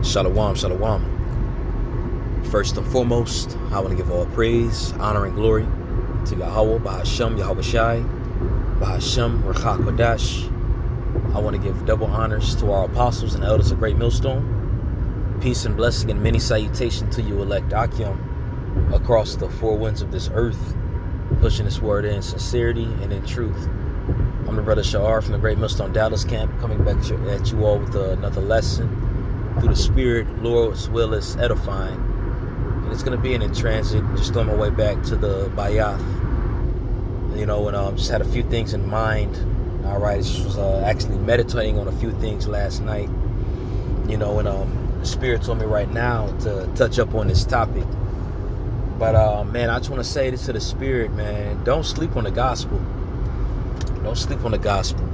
Shalom, shalom. First and foremost, I want to give all praise, honor, and glory to Yahweh, Bahashem, Yahweh Shai, Bahashem, Rechak Kodash. I want to give double honors to our apostles and elders of Great Millstone. Peace and blessing and many salutation to you, elect Akim, across the four winds of this earth, pushing this word in sincerity and in truth. I'm the brother Sha'ar from the Great Millstone Dallas camp, coming back at you all with another lesson through the Spirit. Lord's will is edifying, and it's going to be in transit. Just on my way back to the Bayath, and just had a few things in mind. All right, just was actually meditating on a few things last night, and the Spirit told me right now to touch up on this topic. But man, I just want to say this to the Spirit, man. Don't sleep on the gospel. Don't sleep on the gospel.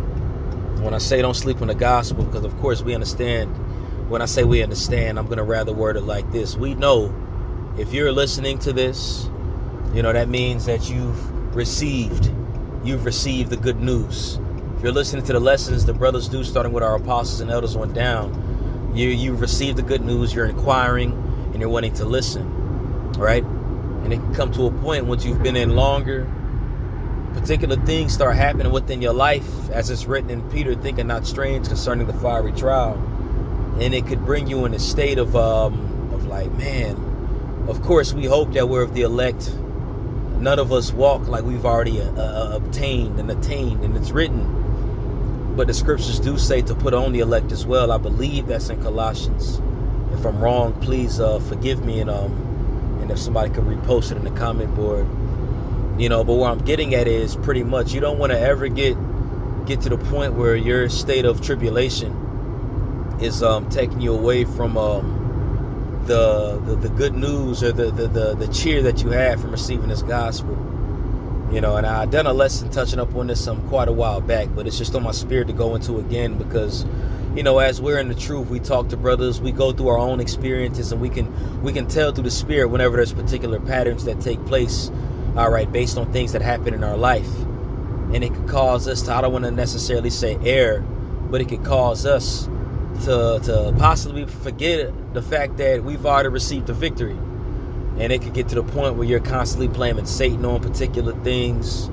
When I say don't sleep on the gospel, because of course we understand. When I say we understand, I'm going to rather word it like this. We know if you're listening to this, that means that you've received the good news. If you're listening to the lessons the brothers do, starting with our apostles and elders went down, you've received the good news, you're inquiring, and you're wanting to listen, right? And it can come to a point once you've been in longer, particular things start happening within your life, as it's written in Peter, thinking not strange concerning the fiery trial. And it could bring you in a state of like, man, of course we hope that we're of the elect. None of us walk like we've already obtained and attained, and it's written. But the scriptures do say to put on the elect as well. I believe that's in Colossians. If I'm wrong, please forgive me, and if somebody could repost it in the comment board. But where I'm getting at is pretty much you don't want to ever get to the point where your state of tribulation is taking you away from the good news or the cheer that you have from receiving this gospel. And I done a lesson touching up on this quite a while back, but it's just on my spirit to go into again because as we're in the truth, we talk to brothers, we go through our own experiences, and we can tell through the Spirit whenever there's particular patterns that take place, all right, based on things that happen in our life. And it could cause us to, I don't want to necessarily say err, but it could cause us to possibly forget the fact that we've already received the victory. And it could get to the point where you're constantly blaming Satan on particular things.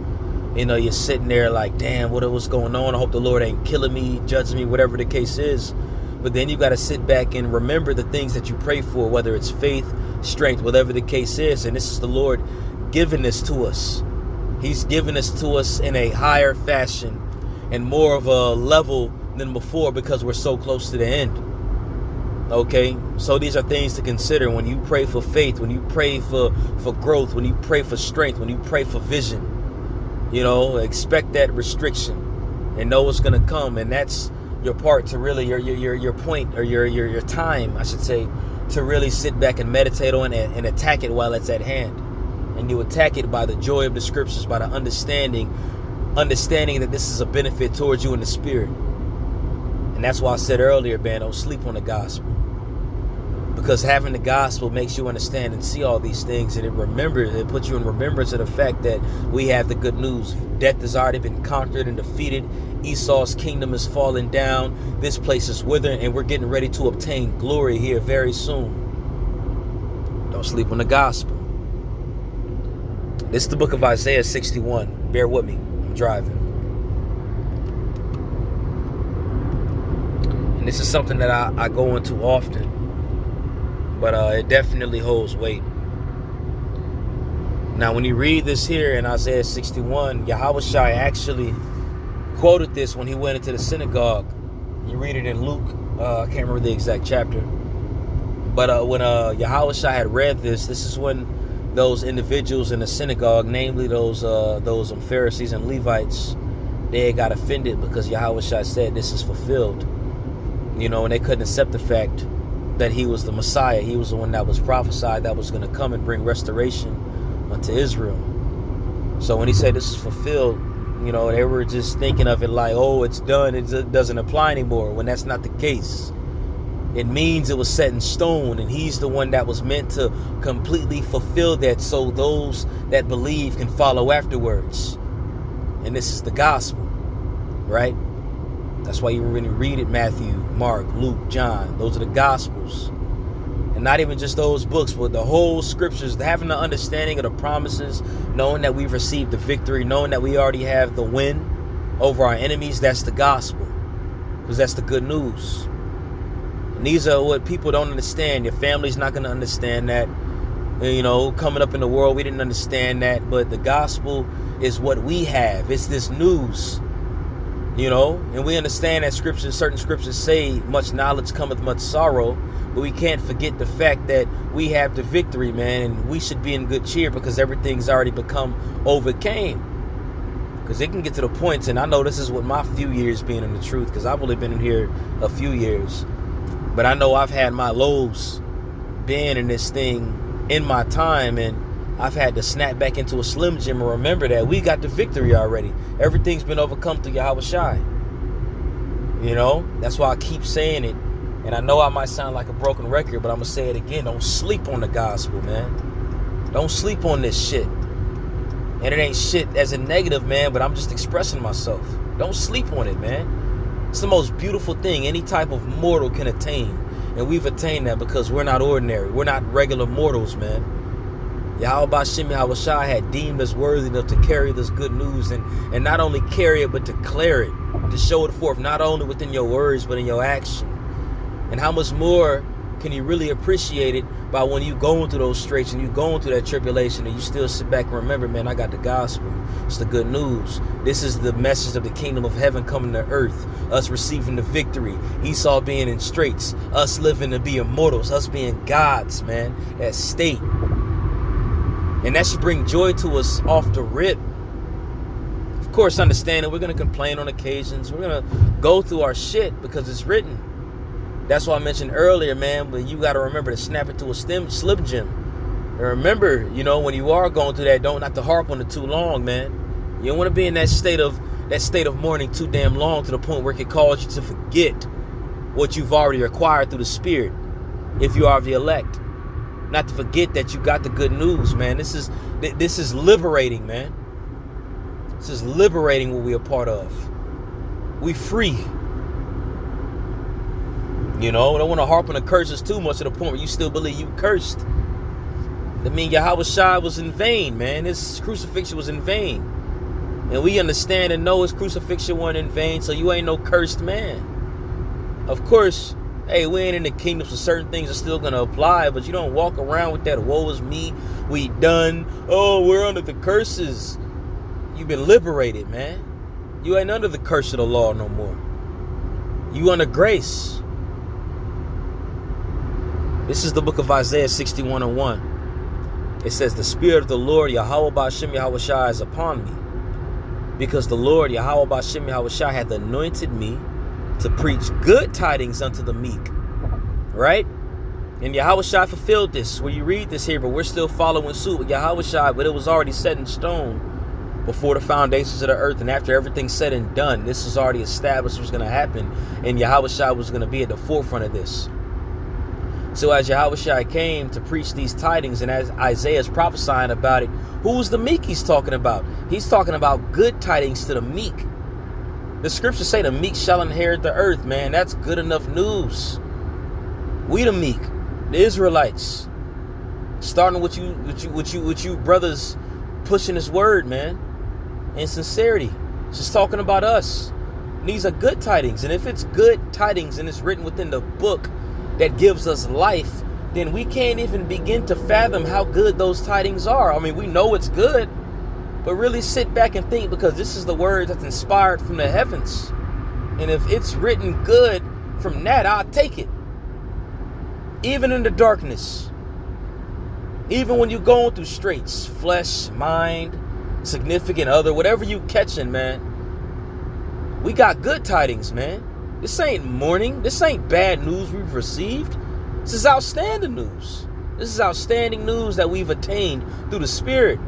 You're sitting there like, damn, what's going on? I hope the Lord ain't killing me, judging me, whatever the case is. But then you got to sit back and remember the things that you pray for, whether it's faith, strength, whatever the case is. And this is the Lord giving this to us. He's giving this to us in a higher fashion and more of a level than before because we're so close to the end. Okay, so these are things to consider when you pray for faith, when you pray for growth, when you pray for strength, when you pray for vision. Expect that restriction and know what's going to come, and that's your part to really your point, or your time, I should say, to really sit back and meditate on it and attack it while it's at hand. And you attack it by the joy of the scriptures, by the understanding that this is a benefit towards you in the spirit. And that's why I said earlier, man, don't sleep on the gospel. Because having the gospel makes you understand and see all these things, and it puts you in remembrance of the fact that we have the good news. Death has already been conquered and defeated. Esau's kingdom is falling down. This place is withering, and we're getting ready to obtain glory here very soon. Don't sleep on the gospel. This is the book of Isaiah 61. Bear with me. I'm driving. And this is something that I go into often, but it definitely holds weight. Now, when you read this here in Isaiah 61, Yahweh Shai actually quoted this when he went into the synagogue. You read it in Luke. I can't remember the exact chapter. But when Yahweh Shai had read this is when those individuals in the synagogue, namely those Pharisees and Levites, they got offended because Yahweh Shai said this is fulfilled. And they couldn't accept the fact that he was the Messiah. He was the one that was prophesied that was going to come and bring restoration unto Israel. So when he said this is fulfilled, they were just thinking of it like, oh, it's done. It doesn't apply anymore, when that's not the case. It means it was set in stone, and he's the one that was meant to completely fulfill that, so those that believe can follow afterwards. And this is the gospel, right? That's why you really read it, Matthew, Mark, Luke, John. Those are the Gospels. And not even just those books, but the whole scriptures, having the understanding of the promises, knowing that we've received the victory, knowing that we already have the win over our enemies. That's the gospel, because that's the good news. And these are what people don't understand. Your family's not going to understand that. You know, coming up in the world, we didn't understand that. But the gospel is what we have. It's this news. You know, and we understand that certain scriptures say much knowledge cometh much sorrow, but we can't forget the fact that we have the victory, man, and we should be in good cheer because everything's already become overcame. Because it can get to the point, and I know this is what my few years being in the truth, because I've only been in here a few years, but I know I've had my lows being in this thing in my time, and I've had to snap back into a Slim Jim and remember that we got the victory already. Everything's been overcome through Yahweh Shai. You know, that's why I keep saying it. And I know I might sound like a broken record, but I'm going to say it again. Don't sleep on the gospel, man. Don't sleep on this shit. And it ain't shit as a negative, man, but I'm just expressing myself. Don't sleep on it, man. It's the most beautiful thing any type of mortal can attain. And we've attained that because we're not ordinary. We're not regular mortals, man. Yahweh Ba'Shem Yahweh Shai had deemed us worthy enough to carry this good news and not only carry it, but declare it, to show it forth, not only within your words, but in your action. And how much more can you really appreciate it by when you going through those straits and you going through that tribulation and you still sit back and remember, man, I got the gospel. It's the good news. This is the message of the kingdom of heaven coming to earth. Us receiving the victory. Esau being in straits. Us living to be immortals. Us being gods, man, at state. And that should bring joy to us off the rip. Of course, understanding we're going to complain on occasions. We're going to go through our shit because it's written. That's why I mentioned earlier, man, but you got to remember to snap it to a Slim Jim. And remember, you know, when you are going through that, don't have to harp on it too long, man. You don't want to be in that state of mourning too damn long to the point where it can cause you to forget what you've already acquired through the Spirit, if you are the elect. Not to forget that you got the good news, man. This is liberating, man. This is liberating what we are part of. We free. You know, don't want to harp on the curses too much to the point where you still believe you cursed. I mean, Yahweh Shai was in vain, man. His crucifixion was in vain. And we understand and know his crucifixion wasn't in vain, so you ain't no cursed man. Of course, hey, we ain't in the kingdom, so certain things are still going to apply, but you don't walk around with that, woe is me, we done, oh, we're under the curses. You've been liberated, man. You ain't under the curse of the law no more. You under grace. This is the book of Isaiah 61:1. It says, the Spirit of the Lord, Yahweh Ba'Shem Yahweh Shai, is upon me, because the Lord, Yahweh Ba'Shem Yahweh Shai, hath anointed me to preach good tidings unto the meek. Right? And Yahweh Shai fulfilled this. Where you read this here, but we're still following suit with Yahweh Shai, but it was already set in stone before the foundations of the earth, and after everything's said and done, this is already established what's going to happen, and Yahweh Shai was going to be at the forefront of this. So as Yahweh Shai came to preach these tidings, and as Isaiah is prophesying about it, who's the meek he's talking about? He's talking about good tidings to the meek. The scriptures say the meek shall inherit the earth, man. That's good enough news. We the meek, the Israelites, starting with you brothers pushing this word, man, in sincerity. It's just talking about us. And these are good tidings, and if it's good tidings and it's written within the book that gives us life, then we can't even begin to fathom how good those tidings are. I mean, we know it's good, but really sit back and think, because this is the word that's inspired from the heavens. And if it's written good from that, I'll take it. Even in the darkness. Even when you're going through straits, flesh, mind, significant other, whatever you catching, man. We got good tidings, man. This ain't mourning. This ain't bad news we've received. This is outstanding news. This is outstanding news that we've attained through the Spirit.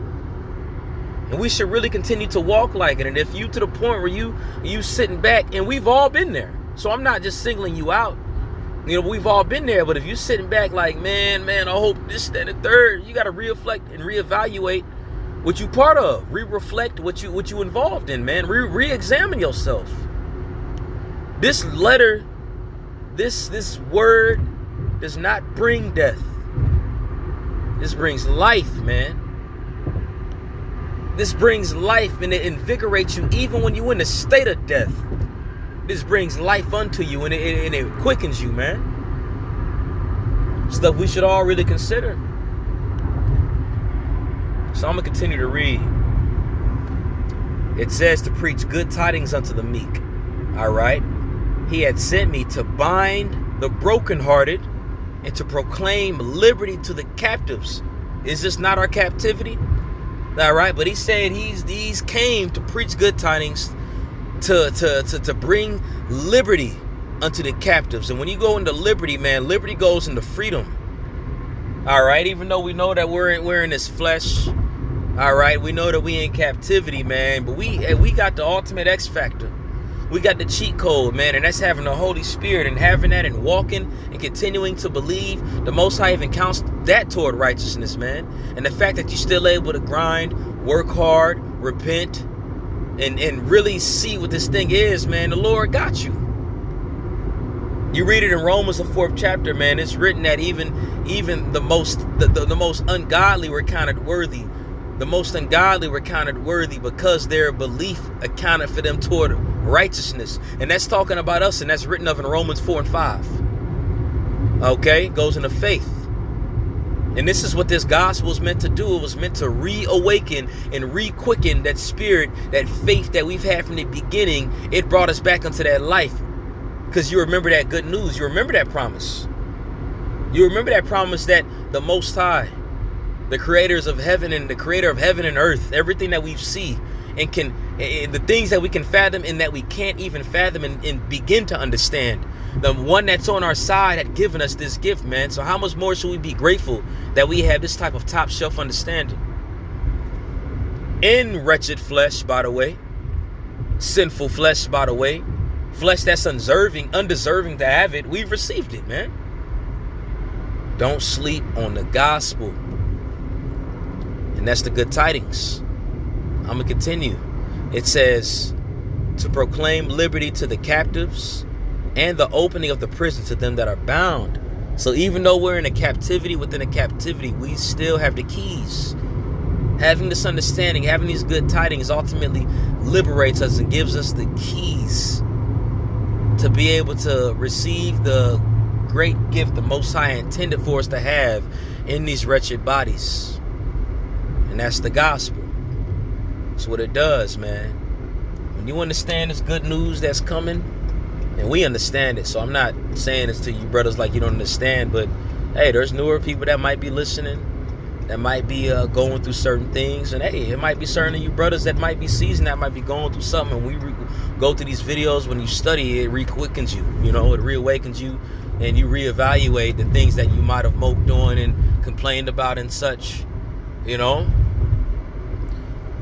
And we should really continue to walk like it. And if you to the point where you sitting back, and we've all been there. So I'm not just singling you out. You know, we've all been there. But if you're sitting back like, man, I hope this, that, and the third, you got to reflect and reevaluate what you part of. Re-reflect what you involved in, man. Re-examine yourself. This letter, this word does not bring death. This brings life, man. This brings life, and it invigorates you even when you're in a state of death. This brings life unto you, and it quickens you, man. Stuff we should all really consider. So I'm going to continue to read. It says to preach good tidings unto the meek. All right. He had sent me to bind the brokenhearted and to proclaim liberty to the captives. Is this not our captivity? All right. But he said he's came to preach good tidings to bring liberty unto the captives. And when you go into liberty, man, liberty goes into freedom. All right. Even though we know that we're in this flesh. All right. We know that we in captivity, man. But we got the ultimate X factor. We got the cheat code, man. And that's having the Holy Spirit and having that and walking and continuing to believe. The Most High even counts that toward righteousness, man. And the fact that you're still able to grind, work hard, repent, and really see what this thing is, man. The Lord got you. You read it in Romans, the 4th chapter, man. It's written that even the most ungodly were counted worthy. The most ungodly were counted worthy because their belief accounted for them toward righteousness. And that's talking about us, and that's written of in Romans 4 and 5. Okay, it goes into faith. And this is what this gospel is meant to do. It was meant to reawaken and re-quicken that spirit, that faith that we've had from the beginning. It brought us back into that life. Because you remember that good news. You remember that promise. You remember that promise that the Most High, the creators of heaven and the creator of heaven and earth, everything that we see and the things that we can fathom and that we can't even fathom and begin to understand. The one that's on our side had given us this gift, man. So how much more should we be grateful that we have this type of top shelf understanding? In wretched flesh, by the way, sinful flesh, by the way, flesh that's undeserving to have it, we've received it, man. Don't sleep on the gospel. And that's the good tidings. I'm going to continue. It says to proclaim liberty to the captives and the opening of the prison to them that are bound. So even though we're in a captivity within a captivity, we still have the keys. Having this understanding, having these good tidings ultimately liberates us and gives us the keys to be able to receive the great gift the Most High intended for us to have in these wretched bodies. And that's the gospel. That's what it does, man. When you understand this good news that's coming, and we understand it, so I'm not saying this to you brothers like you don't understand, but hey, there's newer people that might be listening, that might be going through certain things, and hey, it might be certain of you brothers that might be seasoned, that might be going through something, and we go through these videos. When you study, it re-quickens you, you know, it reawakens you, and you reevaluate the things that you might have moped on and complained about and such, you know.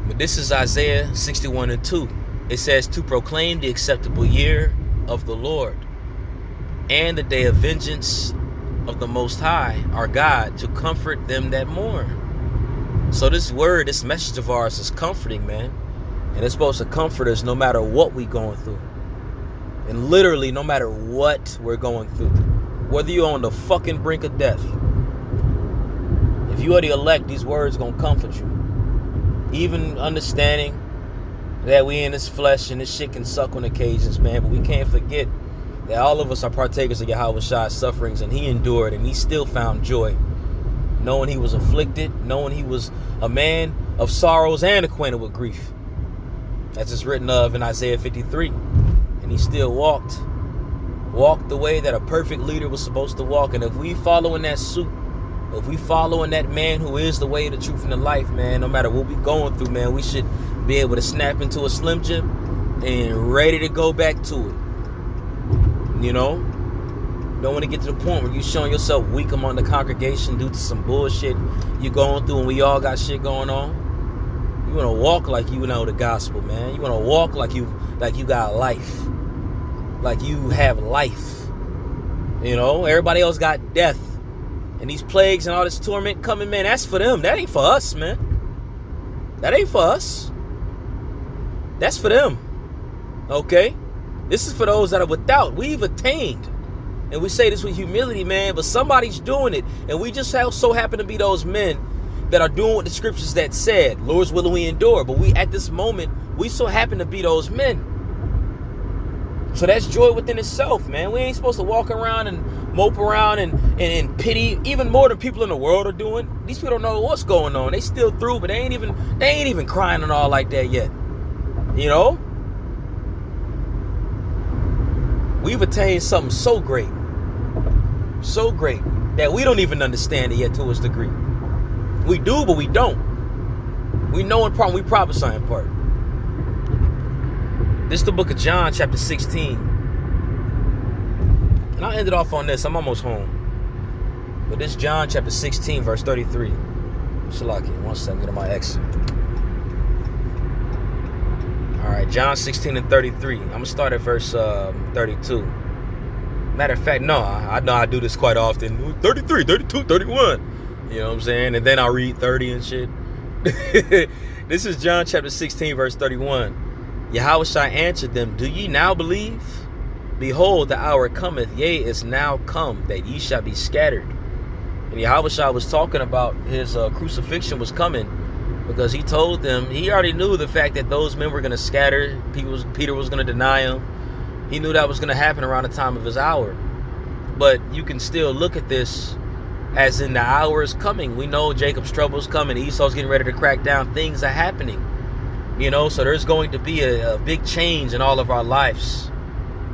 But this is Isaiah 61 and 2. It says to proclaim the acceptable year of the Lord and the day of vengeance of the Most High, our God, to comfort them that mourn. So this word, this message of ours is comforting, man. And it's supposed to comfort us no matter what we're going through. And literally no matter what we're going through. Whether you're on the fucking brink of death. If you are the elect, these words are going to comfort you. Even understanding that we in this flesh and this shit can suck on occasions, man. But we can't forget that all of us are partakers of Yahweh Shai's sufferings, and he endured and he still found joy. Knowing he was afflicted, knowing he was a man of sorrows and acquainted with grief. That's just written of in Isaiah 53. And he still walked the way that a perfect leader was supposed to walk. And if we follow in that suit, if we follow in that man who is the way, the truth, and the life, man, no matter what we're going through, man, we should be able to snap into a Slim Jim and ready to go back to it. You know? Don't want to get to the point where you're showing yourself weak among the congregation due to some bullshit you're going through, and we all got shit going on. You want to walk like you know the gospel, man. You want to walk like you got life. Like you have life. You know? Everybody else got death. And these plagues and all this torment coming, man, that's for them. That ain't for us, man. That ain't for us. That's for them. Okay? This is for those that are without. We've attained. And we say this with humility, man, but somebody's doing it. And we just so happen to be those men that are doing what the scriptures that said, Lord's willing we endure. But we, at this moment, we so happen to be those men. So that's joy within itself, man. We ain't supposed to walk around and mope around and pity even more than people in the world are doing. These people don't know what's going on. They still through, but they ain't even crying and all like that yet. You know? We've attained something so great that we don't even understand it yet to its degree. We do, but we don't. We know in part, we prophesy in part. This is the book of John, chapter 16. And I'll end it off on this. I'm almost home. But this is John, chapter 16, verse 33. Shalaki, 1 second, get to my exit. All right, John 16 and 33. I'm going to start at verse 32. Matter of fact, no, I know I do this quite often. 33, 32, 31. You know what I'm saying? And then I'll read 30 and shit. This is John chapter 16, verse 31. Yahushua answered them, do ye now believe? Behold, the hour cometh, yea, is now come, that ye shall be scattered. And Yahushua was talking about his crucifixion was coming, because he told them, he already knew the fact that those men were going to scatter. Peter was going to deny him. He knew that was going to happen around the time of his hour. But you can still look at this as in the hour is coming. We know Jacob's trouble is coming. Esau's getting ready to crack down. Things are happening. You know, so there's going to be a big change in all of our lives.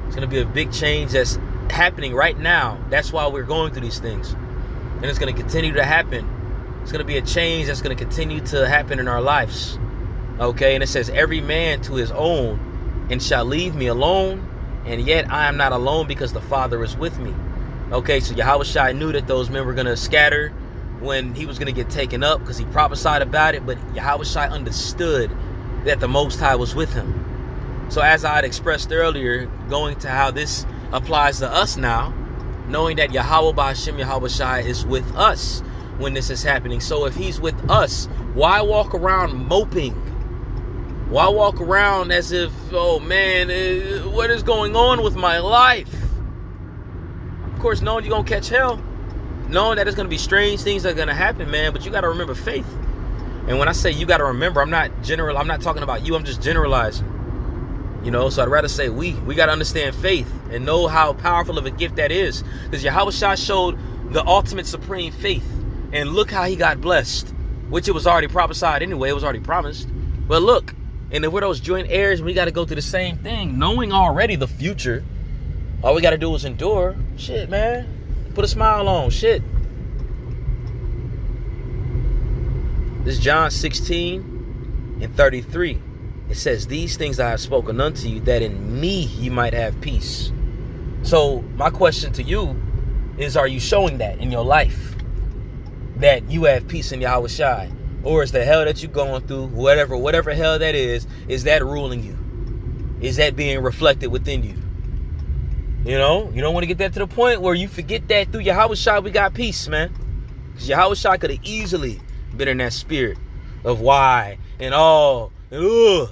It's going to be a big change that's happening right now. That's why we're going through these things. And it's going to continue to happen. It's going to be a change that's going to continue to happen in our lives. Okay, and it says, every man to his own, and shall leave me alone, and yet I am not alone, because the Father is with me. Okay, so Yahushua knew that those men were going to scatter when he was going to get taken up, because he prophesied about it, but Yahushua understood that the Most High was with him. So as I had expressed earlier, going to how this applies to us now, knowing that Yahweh Ba'ashem Yahushua is with us when this is happening. So if he's with us, why walk around moping? Why walk around as if, oh man, what is going on with my life? Of course, knowing you're going to catch hell, knowing that there's going to be strange things that are going to happen, man, but you got to remember faith. And when I say you got to remember, I'm not talking about you, I'm just generalizing. You know, so I'd rather say we got to understand faith and know how powerful of a gift that is. Because Yahushua showed the ultimate supreme faith. And look how he got blessed, which it was already prophesied anyway. It was already promised. But look, and if we're those joint heirs, we got to go through the same thing. Knowing already the future, all we got to do is endure. Shit, man. Put a smile on. Shit. This is John 16 and 33. It says, these things I have spoken unto you, that in me ye might have peace. So my question to you is, are you showing that in your life? That you have peace in Yahushua? Or is the hell that you're going through, whatever hell that is that ruling you? Is that being reflected within you? You know, you don't want to get that to the point where you forget that through Yahushua we got peace, man. Because Yahushua could have easily been in that spirit of why and all and ugh.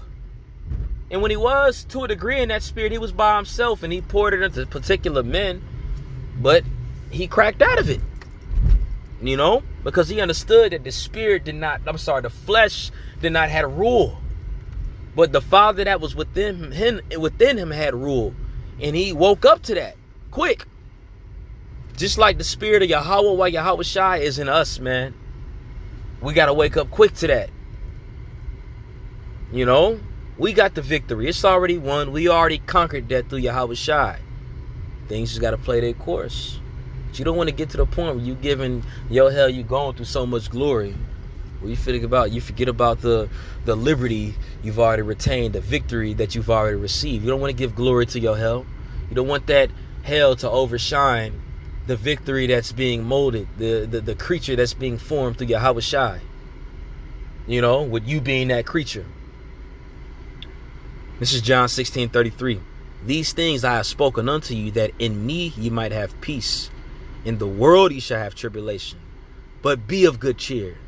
And when he was, to a degree, in that spirit, he was by himself and he poured it into particular men, but he cracked out of it, you know, because he understood that the flesh did not have rule, but the Father that was within him had rule, and he woke up to that quick. Just like the spirit of Yahweh, while Yahushua is in us, man. We got to wake up quick to that. You know, we got the victory. It's already won. We already conquered that through Yahushua. Things just got to play their course. But you don't want to get to the point where you giving your hell, you going through so much glory, where you forget about the liberty you've already retained, the victory that you've already received. You don't want to give glory to your hell. You don't want that hell to overshine the victory that's being molded, the creature that's being formed through Yahushua. You know, with you being that creature. This is John 16:33. These things I have spoken unto you, that in me ye might have peace. In the world ye shall have tribulation, but be of good cheer.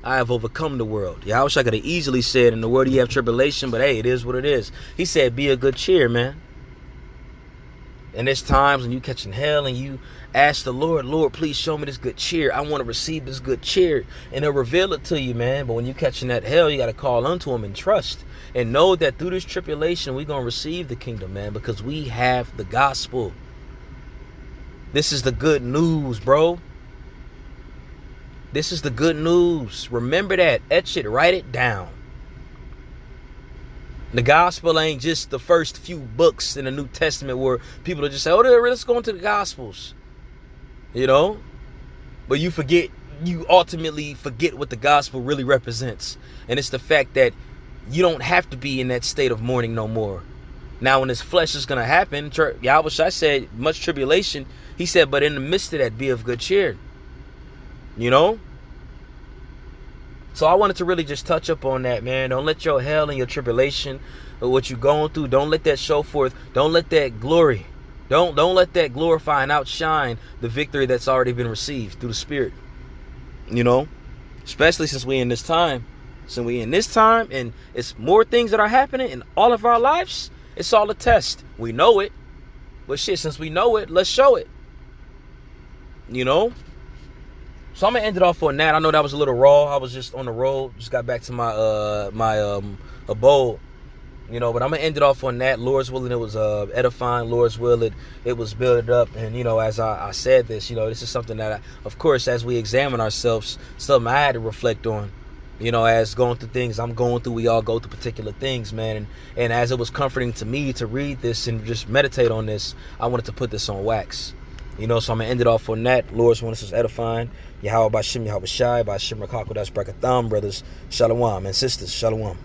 I have overcome the world. Yahushua could have easily said, in the world ye have tribulation, but hey, it is what it is. He said, be of good cheer, man. And there's times when you catching hell and you ask the Lord, Lord, please show me this good cheer. I want to receive this good cheer. And he'll reveal it to you, man. But when you catching that hell, you got to call unto him and trust. And know that through this tribulation, we're going to receive the kingdom, man. Because we have the gospel. This is the good news, bro. This is the good news. Remember that. Etch it. Write it down. The gospel ain't just the first few books in the New Testament where people are just say, oh, let's go into the gospels. You know? But you ultimately forget what the gospel really represents. And it's the fact that you don't have to be in that state of mourning no more. Now, when this flesh is going to happen, Yahushua said, much tribulation. He said, but in the midst of that, be of good cheer. You know? So I wanted to really just touch up on that, man. Don't let your hell and your tribulation or what you're going through, don't let that show forth. Don't let that glory. Don't let that glorify and outshine the victory that's already been received through the Spirit. You know? Especially since we in this time. And it's more things that are happening in all of our lives. It's all a test. We know it. But shit, since we know it, let's show it. You know? So I'm going to end it off on that. I know that was a little raw. I was just on the road. Just got back to my abode. You know, but I'm going to end it off on that. Lord's willing, it was edifying. Lord's will, it was built up. And, you know, as I said this, you know, this is something that, of course, as we examine ourselves, something I had to reflect on. You know, as going through things I'm going through, we all go through particular things, man. And as it was comforting to me to read this and just meditate on this, I wanted to put this on wax. You know, so I'm going to end it off on that. Lord's willing, this is edifying. Yahweh Bashim, Yahweh Shai, Bashim Rakakodash Brakatham, brothers. Shalom, and sisters. Shalom.